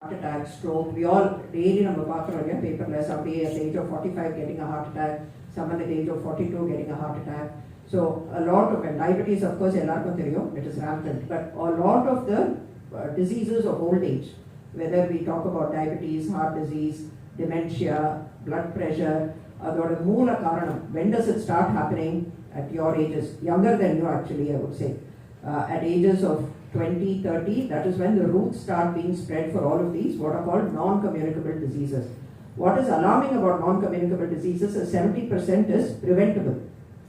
heart attack, stroke. We all daily number paper somebody at the age of 45 getting a heart attack, someone at the age of 42 getting a heart attack. So a lot of, and diabetes of course it is rampant, but a lot of the diseases of old age, whether we talk about diabetes, heart disease, dementia, blood pressure, when does it start happening? At your ages, younger than you actually, I would say. At ages of 20, 30, that is when the roots start being spread for all of these, what are called non-communicable diseases. What is alarming about non-communicable diseases is 70% is preventable.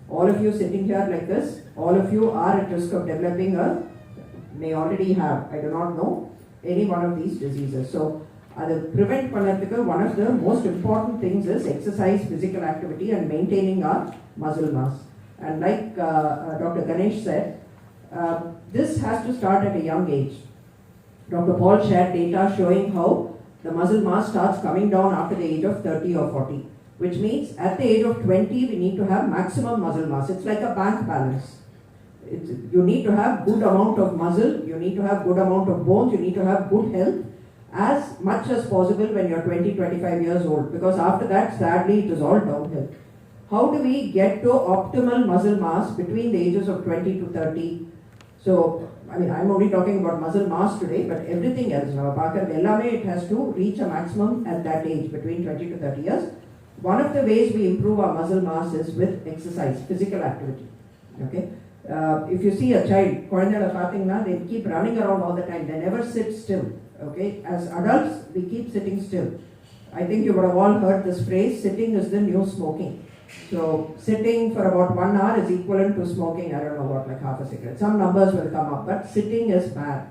All of you sitting here like this, all of you are at risk of developing may already have, I do not know, any one of these diseases. So, prevent one of the most important things is exercise, physical activity and maintaining our muscle mass. And like Dr. Ganesh said, this has to start at a young age. Dr. Paul shared data showing how the muscle mass starts coming down after the age of 30 or 40, which means at the age of 20, we need to have maximum muscle mass. It's like a bank balance. You need to have good amount of muscle, you need to have good amount of bones, you need to have good health as much as possible when you're 20, 25 years old, because after that, sadly, it is all downhill. How do we get to optimal muscle mass between the ages of 20 to 30? So, I'm only talking about muscle mass today, but everything else, it has to reach a maximum at that age, between 20 to 30 years. One of the ways we improve our muscle mass is with exercise, physical activity. Okay? If you see a child, they keep running around all the time, they never sit still. Okay? As adults, we keep sitting still. I think you would have all heard this phrase, sitting is the new smoking. So sitting for about 1 hour is equivalent to smoking, I don't know what, like half a cigarette. Some numbers will come up, but sitting is bad.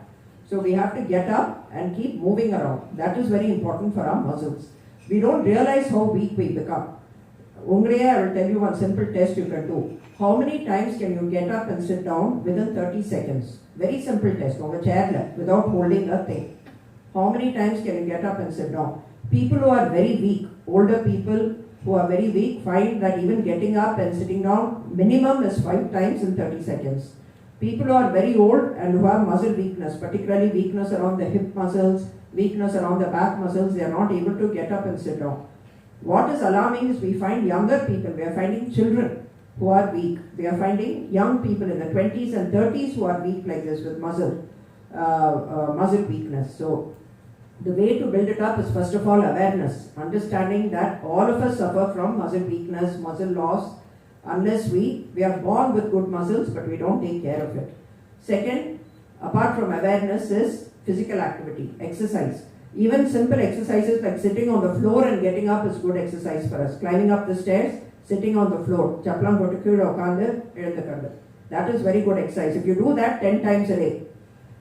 So we have to get up and keep moving around. That is very important for our muscles. We don't realize how weak we become. I will tell you one simple test you can do. How many times can you get up and sit down within 30 seconds? Very simple test, without holding a thing. How many times can you get up and sit down? People who are very weak, older people who are very weak, find that even getting up and sitting down, minimum is 5 times in 30 seconds. People who are very old and who have muscle weakness, particularly weakness around the hip muscles, weakness around the back muscles, they are not able to get up and sit down. What is alarming is we find younger people, we are finding children who are weak. We are finding young people in the 20s and 30s who are weak like this with muscle weakness. So, the way to build it up is first of all awareness, understanding that all of us suffer from muscle weakness, muscle loss, unless we are born with good muscles but we don't take care of it. Second, apart from awareness is physical activity, exercise. Even simple exercises like sitting on the floor and getting up is good exercise for us. Climbing up the stairs, sitting on the floor. That is very good exercise. If you do that 10 times a day,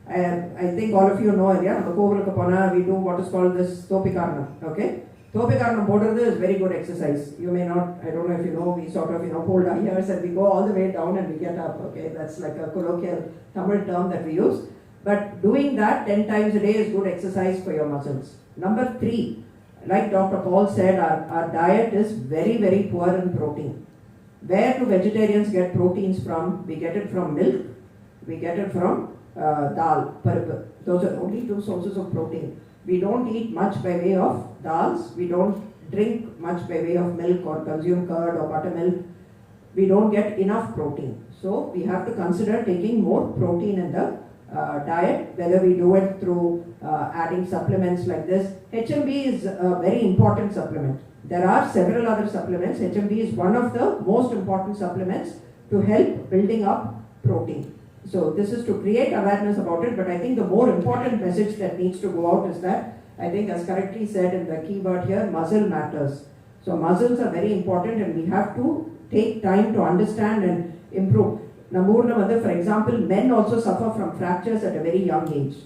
I think all of you know, we do what is called this Topikarnam. Okay? Topikarnam border is very good exercise. You may not, I don't know if you know, we sort of hold our ears and we go all the way down and we get up. Okay? That's like a colloquial Tamil term that we use. But doing that 10 times a day is good exercise for your muscles. Number 3, like Dr. Paul said, our diet is very, very poor in protein. Where do vegetarians get proteins from? We get it from milk, we get it from dal, paripu. Those are only 2 sources of protein. We don't eat much by way of dals, we don't drink much by way of milk or consume curd or buttermilk. We don't get enough protein. So we have to consider taking more protein in the diet, whether we do it through adding supplements like this. HMB is a very important supplement. There are several other supplements. HMB is one of the most important supplements to help building up protein. So this is to create awareness about it, but I think the more important message that needs to go out is that, I think as correctly said in the keyword here, muscle matters. So muscles are very important and we have to take time to understand and improve. For example, men also suffer from fractures at a very young age.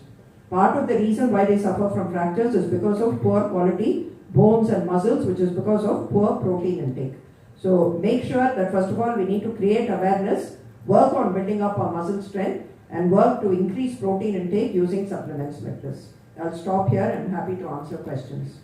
Part of the reason why they suffer from fractures is because of poor quality bones and muscles, which is because of poor protein intake. So make sure that first of all we need to create awareness, work on building up our muscle strength and work to increase protein intake using supplements like this. I'll stop here and happy to answer questions.